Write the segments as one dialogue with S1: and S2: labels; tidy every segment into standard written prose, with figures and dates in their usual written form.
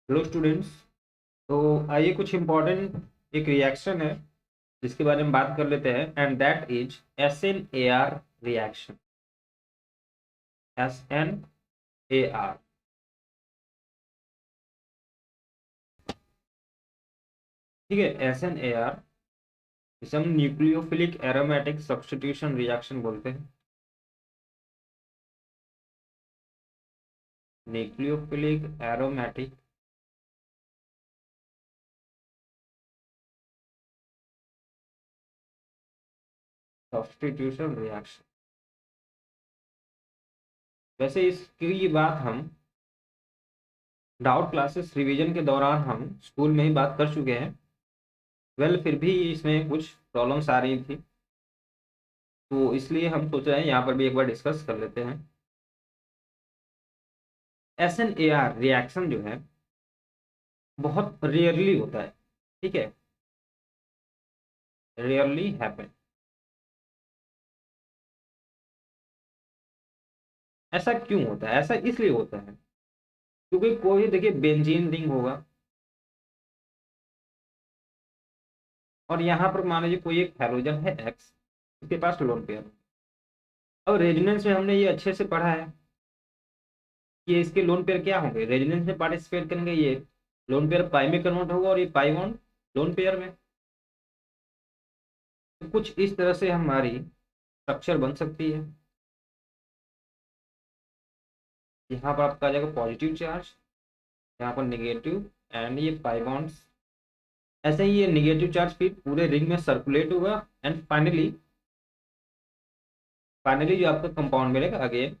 S1: Hello students. तो आइए कुछ इम्पोर्टेंट एक रिएक्शन है जिसके बारे में बात कर लेते हैं, and that is SNAR reaction. SNAR, ठीक है। SNAR इसे हम न्यूक्लियोफिलिक एरोमेटिक सब्स्टिट्यूशन रिएक्शन बोलते हैं। Nucleophilic aromatic substitution reaction. वैसे इसकी बात हम डाउट क्लासेस रिवीजन के दौरान हम स्कूल में ही बात कर चुके हैं। फिर भी इसमें कुछ प्रॉब्लम्स आ रही थी, तो इसलिए हम सोच रहे हैं यहाँ पर भी एक बार डिस्कस कर लेते हैं। SNAR रिएक्शन जो है बहुत रेयरली होता है, ठीक है, रेयरली हैपन। ऐसा क्यों होता है? ऐसा इसलिए होता है क्योंकि कोई, देखिए, बेंजीन रिंग होगा और यहाँ पर मान लीजिए कोई एक हैलोजन है एक्स, उसके पास लोन पेयर। अब रेजोनेंस में हमने ये अच्छे से पढ़ा है कि इसके लोन पेयर क्या होंगे, रेजोनेंस में पार्टिसिपेट करेंगे, ये लोन पेयर पाई में कन्वर्ट होगा और ये पाई बॉन्ड लोन पेयर में। तो कुछ इस तरह से हमारी स्ट्रक्चर बन सकती है। यहाँ पर आपका आ जाएगा पॉजिटिव चार्ज, यहाँ पर नेगेटिव, एंड ये पाई बॉन्ड्स। ऐसे ही ये नेगेटिव चार्ज फिर पूरे रिंग में सर्कुलेट होगा, एंड फाइनली जो आपका कंपाउंड मिलेगा again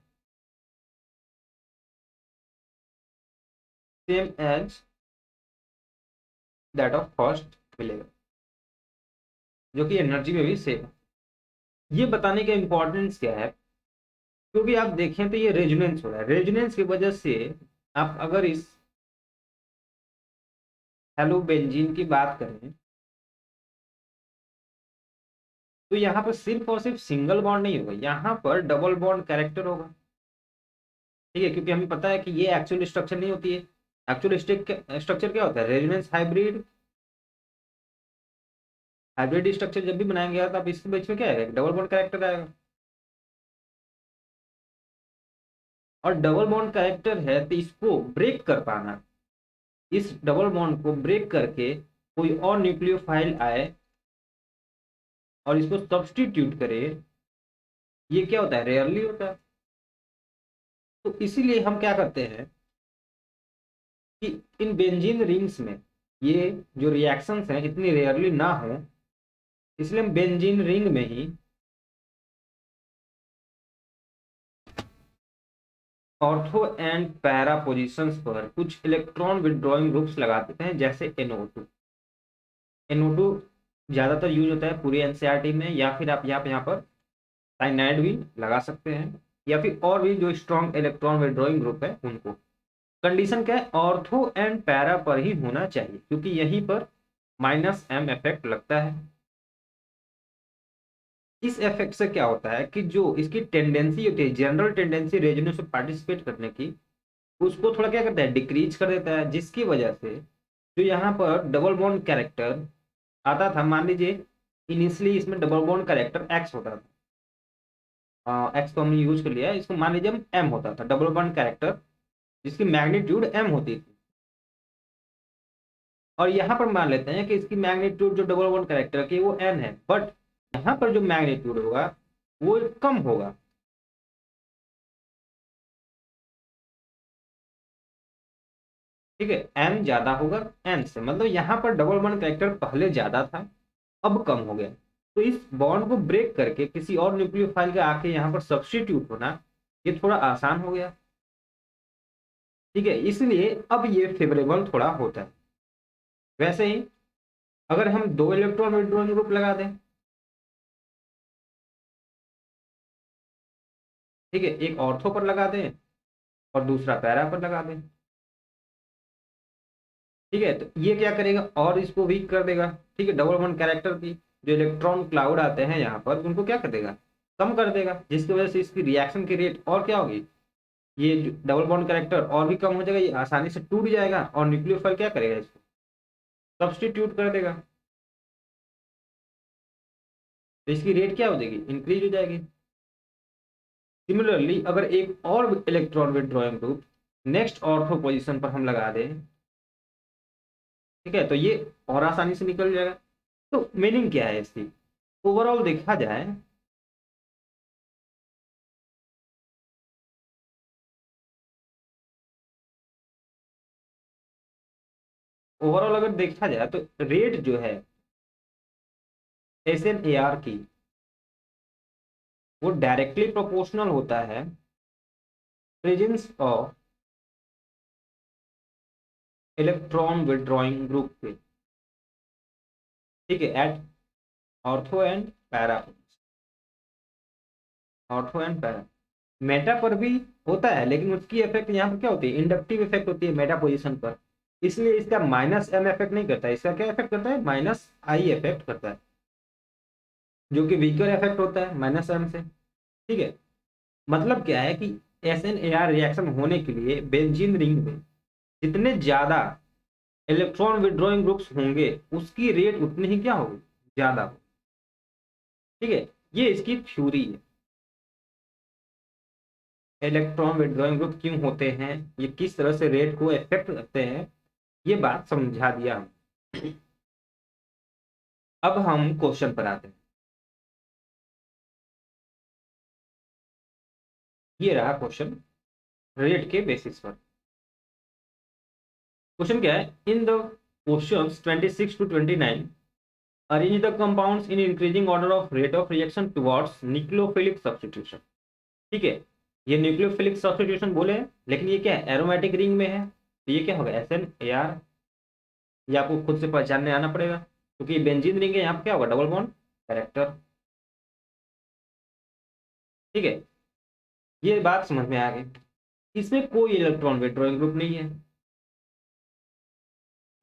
S1: same as that of first मिलेगा, जो कि एनर्जी में भी सेम है। ये बताने का इंपॉर्टेंस क्या है? क्योंकि आप देखें तो ये रेजोनेंस हो रहा है, रेजोनेंस की वजह से आप अगर इस हेलोबेंजीन की बात करें तो यहाँ पर सिर्फ और सिर्फ सिंगल बॉन्ड नहीं होगा, यहाँ पर डबल बॉन्ड कैरेक्टर होगा, ठीक है। क्योंकि हमें पता है कि ये एक्चुअल स्ट्रक्चर नहीं होती है। एक्चुअल स्ट्रक्चर क्या होता है? Resonance hybrid. हाइब्रिड स्ट्रक्चर जब भी बनाया गया तब इसके बीच में क्या आएगा? डबल बॉन्ड कैरेक्टर आएगा। और डबल बॉन्ड कैरेक्टर है तो इसको ब्रेक कर पाना, इस डबल बॉन्ड को ब्रेक करके कोई और न्यूक्लियोफाइल आए और इसको सब्स्टिट्यूट करे, ये क्या होता है? रेयरली होता है। तो इसीलिए हम क्या करते हैं कि इन बेंजीन रिंग्स में ये जो रिएक्शंस हैं इतनी रेयरली ना हो, इसलिए हम बेंजीन रिंग में ही ऑर्थो एंड पैरा पोजीशंस पर कुछ इलेक्ट्रॉन विड्रॉइंग ग्रुप्स लगा देते हैं, जैसे NO2। NO2 ज्यादातर यूज होता है पूरी NCERT में, या फिर आप यहाँ पर साइनाइड भी लगा सकते हैं, या फिर और भी जो स्ट्रॉन्ग इलेक्ट्रॉन विड्रॉइंग ग्रुप है उनको। कंडीशन क्या है? ऑर्थो एंड पैरा पर ही होना चाहिए, क्योंकि यहीं पर -M इफेक्ट लगता है। इस इफेक्ट से क्या होता है कि जो इसकी टेंडेंसी होती है, जनरल टेंडेंसी रेजोनेंस में पार्टिसिपेट करने की, उसको थोड़ा क्या करता है? डिक्रीज कर देता है, जिसकी वजह से जो यहाँ पर डबल बॉन्ड कैरेक्टर आता था, मान लीजिए इनिशियली इसमें डबल बॉन्ड कैरेक्टर एक्स होता था, एक्स तो हमने यूज कर लिया है, इसको मान लीजिए हम एम होता था डबल बॉन्ड कैरेक्टर, जिसकी मैग्नीट्यूड एम होती थी। और यहाँ पर मान लेते हैं कि इसकी मैग्नीट्यूड जो डबल बॉन्ड कैरेक्टर की वो एन है, बट यहाँ पर जो मैग्नीट्यूड होगा वो कम होगा, ठीक है। एम ज्यादा होगा एन से, मतलब यहाँ पर डबल बॉन्ड कैरेक्टर पहले ज्यादा था, अब कम हो गया। तो इस बॉन्ड को ब्रेक करके किसी और न्यूक्लियोफाइल का आके यहाँ पर सब्स्टिट्यूट होना, ये थोड़ा आसान हो गया, ठीक है। इसलिए अब ये फेवरेबल थोड़ा होता है। वैसे ही अगर हम दो इलेक्ट्रॉन विड्रॉइंग ग्रुप लगा दें, ठीक है, एक ऑर्थो पर लगा दें और दूसरा पैरा पर लगा दें, ठीक है, तो ये क्या करेगा? और इसको वीक कर देगा, ठीक है। डबल बॉन्ड कैरेक्टर की जो इलेक्ट्रॉन क्लाउड आते हैं यहाँ पर, उनको क्या कर देगा? कम कर देगा, जिसकी वजह से इसकी रिएक्शन की रेट और क्या होगी? ये डबल बॉन्ड कैरेक्टर और भी कम हो जाएगा, ये आसानी से टूट जाएगा और न्यूक्लियोफाइल क्या करेगा, इसको सब्स्टिट्यूट कर देगा। तो इसकी रेट क्या हो जाएगी, इंक्रीज हो जाएगी। सिमिलरली अगर एक और electron withdrawing group next ortho position पर हम लगा दें, ठीक है, तो ये और आसानी से निकल जाएगा। तो मीनिंग क्या है इसकी, ओवरऑल देखा जाए ओवरऑल अगर देखा जाए तो रेट जो है SNAR की वो डायरेक्टली प्रोपोर्शनल होता है presence of electron withdrawing group के, ठीक है, at ortho and para, ortho and para. Meta पर भी होता है, लेकिन उसकी इफेक्ट यहाँ पर क्या होती है, इंडक्टिव इफेक्ट होती है मेटा पोजीशन पर, इसलिए इसका -m इफेक्ट नहीं करता है, इसका क्या इफेक्ट करता है, -I इफेक्ट करता है, जो कि वीकर इफेक्ट होता है -m से, ठीक है। मतलब क्या है कि SNAR रिएक्शन होने के लिए बेंजीन रिंग में जितने ज्यादा इलेक्ट्रॉन विड्रॉइंग ग्रुप्स होंगे उसकी रेट उतनी ही क्या होगी, ज्यादा होगी, ठीक है। ये इसकी थ्योरी है, इलेक्ट्रॉन विड्रॉइंग ग्रुप क्यों होते हैं, ये किस तरह से रेट को इफेक्ट करते हैं, ये बात समझा दिया हम। अब हम क्वेश्चन पर आते हैं। ये रहा क्वेश्चन रेट के बेसिस पर। क्वेश्चन क्या है, in the questions 26 to 29 arrange the compounds in increasing order of rate of reaction towards nucleophilic substitution, ठीक है। ये न्यूक्लियोफिलिक सब्स्टिट्यूशन बोले हैं, लेकिन ये क्या है, एरोमेटिक रिंग में है, तो ये क्या होगा, SNAR। ये आपको खुद से पहचानने आना पड़ेगा, क्योंकि ये बेंजीन रिंग है, यहाँ पे क्या होगा, डबल बॉन्ड कैरेक्टर, ठीक है। ये बात समझ में आ गई। इसमें कोई इलेक्ट्रॉन विथड्रॉइंग ग्रुप नहीं है,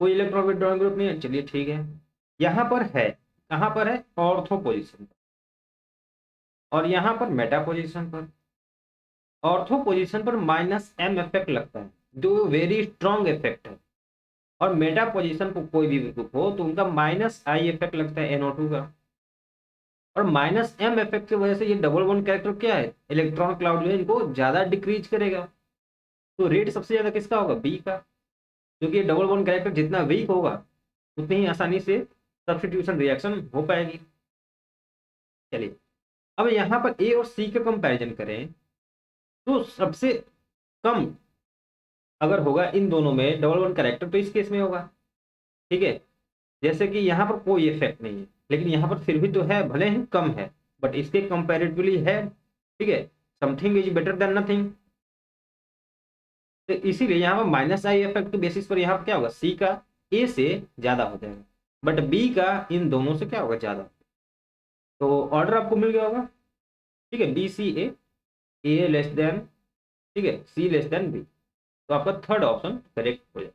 S1: कोई इलेक्ट्रॉन विथड्रॉइंग ग्रुप नहीं है, चलिए ठीक है। यहाँ पर है, कहाँ पर है, ऑर्थो पोजीशन पर, और यहाँ पर मेटा पोजीशन पर। ऑर्थो पोजीशन पर -m इफेक्ट लगता है, जो वेरी स्ट्रॉन्ग इफेक्ट है, और मेटा पोजीशन पर कोई भी ग्रुप हो तो उनका -I इफेक्ट लगता है NO2 का, और -m इफेक्ट की वजह से ये डबल बॉन्ड कैरेक्टर क्या है, इलेक्ट्रॉन क्लाउड जो है इनको ज्यादा डिक्रीज करेगा। तो रेट सबसे ज्यादा किसका होगा, बी का, क्योंकि डबल बॉन्ड कैरेक्टर जितना वीक होगा उतनी ही आसानी से सब्स्टिट्यूशन रिएक्शन हो पाएगी। चलिए अब यहाँ पर ए और सी का कंपैरिजन करें, तो सबसे कम अगर होगा इन दोनों में डबल बॉन्ड कैरेक्टर तो इस केस में होगा, ठीक है। जैसे कि यहाँ पर कोई इफेक्ट नहीं है, लेकिन यहाँ पर फिर भी तो है, भले ही कम है बट इसके कंपैरेटिवली है, ठीक है। Something is better than nothing. तो इसीलिए यहाँ पर -I इफेक्ट के बेसिस पर यहाँ पर क्या होगा, सी का ए से ज्यादा हो जाएगा, बट बी का इन दोनों से क्या होगा, ज्यादा। तो ऑर्डर आपको मिल गया होगा, ठीक है, BCA, ए लेस देन, ठीक है, सी लेस देन बी। तो आपका थर्ड ऑप्शन करेक्ट हो जाएगा,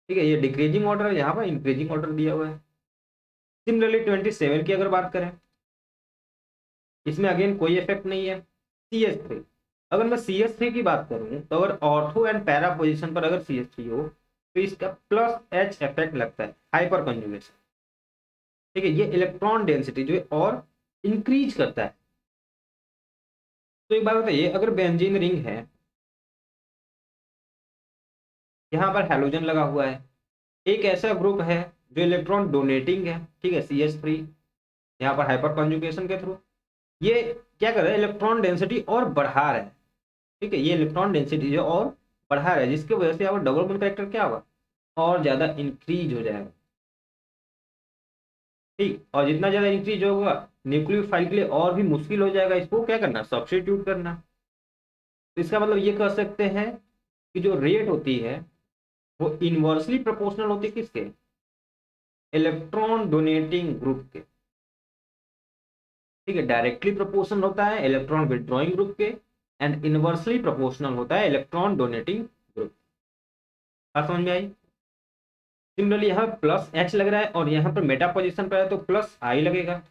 S1: ठीक है। ये डिक्रीजिंग ऑर्डर है, यहाँ पर इंक्रीजिंग ऑर्डर दिया हुआ है। सिमिलरली 27 की अगर बात करें, इसमें अगेन कोई इफेक्ट नहीं है, CH3। अगर मैं CH3 की बात करूं तो अगर ऑर्थो एंड पैरा पोजीशन पर अगर CH3 हो तो इसका +H इफेक्ट लगता है, हाइपर कंजुगेशन, ठीक है। ये इलेक्ट्रॉन डेंसिटी जो है और इंक्रीज करता है। तो एक बात बताइए, अगर बेंजीन रिंग है, यहाँ पर हेलोजन लगा हुआ है, एक ऐसा ग्रुप है जो इलेक्ट्रॉन डोनेटिंग है, ठीक है, CH3, यहाँ पर हाइपर कंजुगेशन के थ्रू ये क्या कर रहा है, इलेक्ट्रॉन डेंसिटी और बढ़ा रहा है, ठीक है। ये इलेक्ट्रॉन डेंसिटी जो और बढ़ा रहा है, जिसकी वजह से यहाँ पर डबल बॉन्ड कैरेक्टर क्या होगा, और ज्यादा इंक्रीज हो जाएगा, ठीक। और जितना ज्यादा इंक्रीज होगा न्यूक्लियोफाइल के लिए और भी मुश्किल हो जाएगा इसको क्या करना, सब्स्टिट्यूट करना। तो इसका मतलब ये कह सकते हैं कि जो रेट होती है वो इनवर्सली प्रोपोर्शनल होती है किसके, इलेक्ट्रॉन डोनेटिंग ग्रुप के, ठीक है। डायरेक्टली प्रोपोर्शनल होता है इलेक्ट्रॉन विथड्रॉइंग ग्रुप के, एंड इनवर्सली प्रोपोर्शनल होता है इलेक्ट्रॉन डोनेटिंग ग्रुप। बात समझ में आई। सिमिलरली यहाँ +H लग रहा है और यहाँ पर मेटा पोजीशन पर है तो +I लगेगा।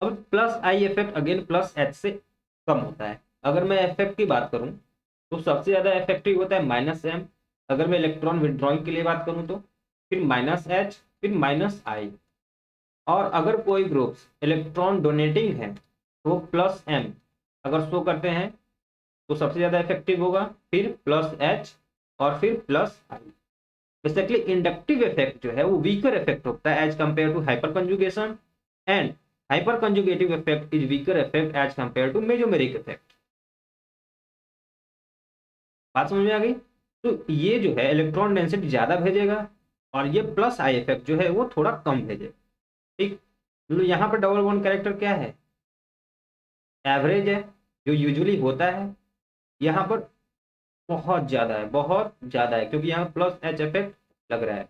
S1: अब +I इफेक्ट अगेन +H से कम होता है। अगर मैं इफेक्ट की बात करूं तो सबसे ज्यादा इफेक्टिव होता है -m। अगर मैं इलेक्ट्रॉन विड्रॉइंग के लिए बात करूं तो फिर -h, फिर -i। और अगर कोई ग्रुप्स इलेक्ट्रॉन डोनेटिंग है तो +m अगर शो करते हैं तो सबसे ज्यादा इफेक्टिव होगा, फिर +h और फिर +i। बेसिकली इंडक्टिव इफेक्ट जो है वो वीकर इफेक्ट होता है as compare to hyperconjugation, and hyperconjugative effect is weaker effect as compare to mesomeric effect. बात समझ में आ गई? तो ये जो है इलेक्ट्रॉन डेंसिटी ज्यादा भेजेगा और ये +i इफेक्ट जो है वो थोड़ा कम भेजेगा। ठीक, तो यहाँ पर डबल बॉन्ड कैरेक्टर क्या है? एवरेज है, जो यूजुअली होता है। यहाँ पर बहुत ज्यादा है, बहुत ज्यादा है, क्योंकि यहाँ +h इफेक्ट लग रहा है।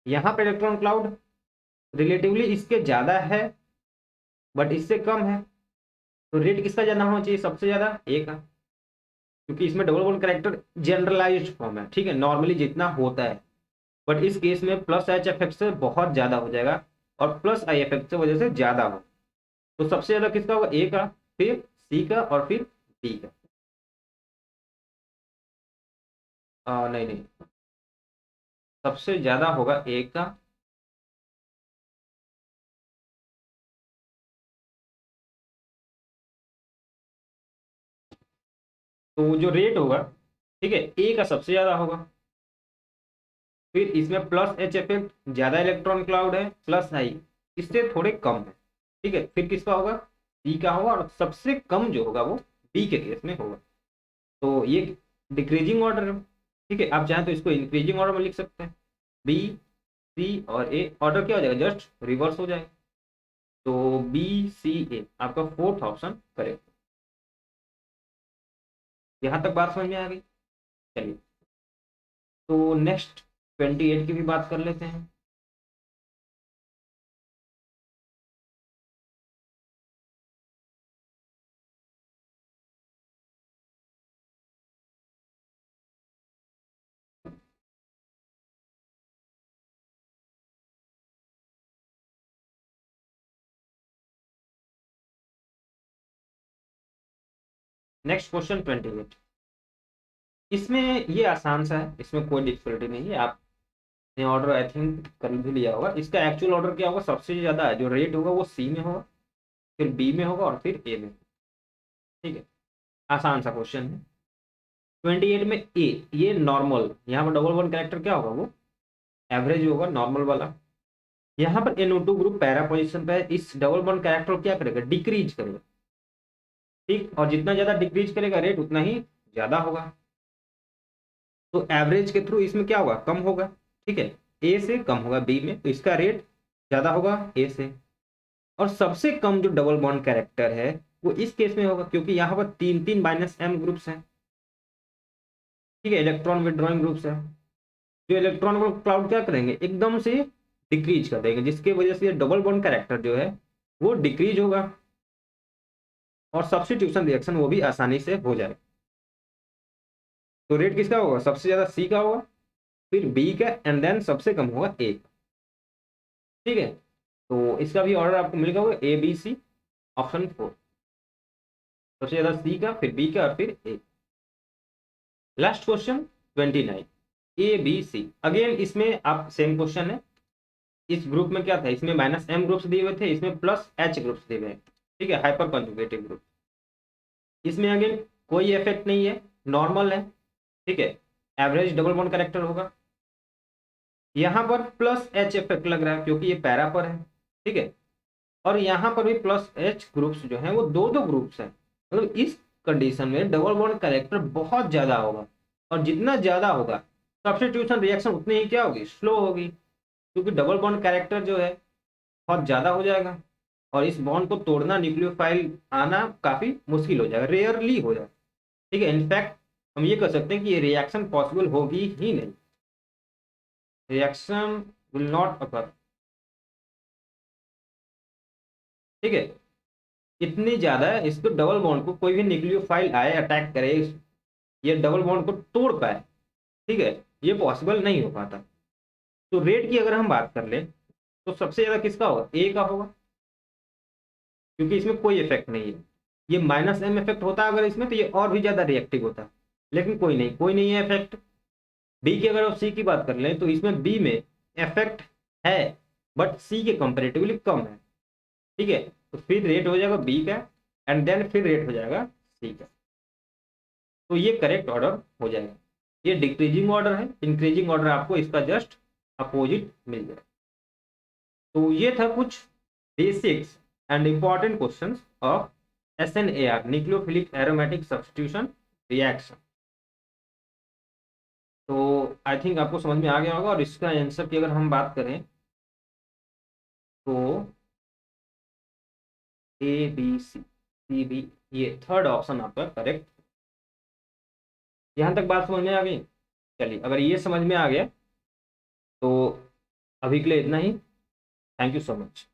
S1: यहाँ पे इलेक्ट्रॉन क्लाउड रिलेटिवली इसके ज्यादा है बट इससे कम है। तो रेट किसका ज्यादा होना चाहिए? सबसे ज्यादा ए का, क्योंकि इसमें double bond character generalized form है। ठीक है, नॉर्मली जितना होता है, बट इस केस में +h इफेक्ट से बहुत ज्यादा हो जाएगा और +i इफेक्ट से वजह से ज्यादा हो। तो सबसे ज्यादा किसका होगा? ए का, फिर सी का और फिर डी का। नहीं नहीं, सबसे ज्यादा होगा ए का, तो जो रेट होगा, ठीक है, ए का सबसे ज्यादा होगा। फिर इसमें +h इफेक्ट, ज्यादा इलेक्ट्रॉन क्लाउड है, +i इससे थोड़े कम है। ठीक है, फिर किसका होगा? डी का होगा, और सबसे कम जो होगा वो बी के केस में होगा। तो ये डिक्रीजिंग ऑर्डर है। ठीक है, आप चाहें तो इसको इंक्रीजिंग ऑर्डर में लिख सकते हैं। बी, सी और ए ऑर्डर क्या हो जाएगा? जस्ट रिवर्स हो जाएगा। तो B C A आपका फोर्थ ऑप्शन करेक्ट। यहां तक बात समझ में आ गई? चलिए, तो नेक्स्ट 28 की भी बात कर लेते हैं। नेक्स्ट क्वेश्चन 28, इसमें ये आसान सा है, इसमें कोई डिफिकल्टी नहीं है। आपने ऑर्डर आई थिंक कर भी लिया होगा। इसका एक्चुअल ऑर्डर क्या होगा? सबसे ज्यादा जो रेट होगा वो सी में होगा, फिर बी में होगा और फिर ए में। ठीक है, आसान सा क्वेश्चन है। 28 में ए, ये नॉर्मल, यहाँ पर डबल वन कैरेक्टर क्या होगा? वो एवरेज होगा, नॉर्मल वाला। यहाँ पर NO2 ग्रुप पैरा पोजिशन पे है। इस डबल बॉन्ड कैरेक्टर क्या करेगा? डिक्रीज करेगा। ठीक, और जितना ज्यादा डिक्रीज करेगा रेट उतना ही ज्यादा होगा। तो एवरेज के थ्रू इसमें क्या होगा? कम होगा। ठीक है, ए से कम होगा बी में, तो इसका रेट ज्यादा होगा ए से। और सबसे कम जो डबल बॉन्ड कैरेक्टर है वो इस केस में होगा, क्योंकि यहाँ पर 3 3 -m ग्रुप्स हैं। ठीक है, इलेक्ट्रॉन विड्रॉइंग ग्रुप्स है। जो इलेक्ट्रॉन को क्लाउड क्या करेंगे? एकदम से डिक्रीज कर देंगे, जिसकी वजह से ये डबल बॉन्ड कैरेक्टर जो है वो डिक्रीज होगा और सब्स्टिट्यूशन रिएक्शन वो भी आसानी से हो जाएगा। तो रेट किसका होगा? सबसे ज्यादा सी का होगा, फिर बी का, एंड देन सबसे कम होगा ए का। ठीक है, तो इसका भी ऑर्डर आपको मिलेगा होगा ABC, ऑप्शन 4। सबसे ज्यादा सी का, फिर बी का और फिर A. Last question 29, ABC। Again इसमें आप सेम क्वेश्चन है। इस ग्रुप में क्या था? इसमें -m ग्रुप्स दिए हुए थे, इसमें +h ग्रुप्स दिए हुए हैं। ठीक है, हाइपर कंजुगेटिव ग्रुप। इसमें अगेन कोई इफेक्ट नहीं है, नॉर्मल है। ठीक है, एवरेज डबल बॉन्ड कैरेक्टर होगा। यहाँ पर +h इफेक्ट लग रहा है क्योंकि ये पैरा पर है। ठीक है, और यहाँ पर भी +h ग्रुप्स जो हैं वो दो दो ग्रुप्स हैं। मतलब इस कंडीशन में डबल बॉन्ड कैरेक्टर बहुत ज्यादा होगा, और जितना ज्यादा होगा सब्स्टिट्यूशन रिएक्शन उतनी ही क्या होगी? स्लो होगी, क्योंकि डबल बॉन्ड कैरेक्टर जो है बहुत ज्यादा हो जाएगा और इस बॉन्ड को तोड़ना, न्यूक्लियोफाइल आना काफी मुश्किल हो जाएगा, रेयरली हो जाएगा। ठीक है, इनफैक्ट हम ये कह सकते हैं कि ये रिएक्शन पॉसिबल होगी ही नहीं, रिएक्शन विल नॉट अकर। ठीक है, इतनी ज्यादा है, इसको डबल बॉन्ड को कोई भी न्यूक्लियोफाइल आए अटैक करे, ये डबल बॉन्ड को तोड़ पाए, ठीक है, ये पॉसिबल नहीं हो पाता। तो रेट की अगर हम बात कर ले तो सबसे ज्यादा किसका होगा? ए का होगा, क्योंकि इसमें कोई इफेक्ट नहीं है। ये माइनस एम इफेक्ट होता अगर इसमें तो ये और भी ज्यादा रिएक्टिव होता, लेकिन कोई नहीं है इफेक्ट। बी की अगर सी की बात कर लें तो इसमें बी में इफेक्ट है बट सी के कंपेरेटिवली कम है, ठीक है। तो फिर रेट हो जाएगा बी का एंड देन फिर रेट हो जाएगा सी का। तो ये करेक्ट ऑर्डर हो जाएगा। ये डिक्रीजिंग ऑर्डर है, इंक्रीजिंग ऑर्डर आपको इसका जस्ट अपोजिट मिल जाएगा। तो ये था कुछ basics and important questions of SNAR, nucleophilic aromatic substitution reaction. तो आई थिंक आपको समझ में आ गया होगा। और इसका आंसर की अगर हम बात करें तो A B C ये थर्ड ऑप्शन आपका करेक्ट। यहां तक बात समझ में आ गई। चलिए, अगर ये समझ में आ गया तो अभी के लिए इतना ही। Thank you so much.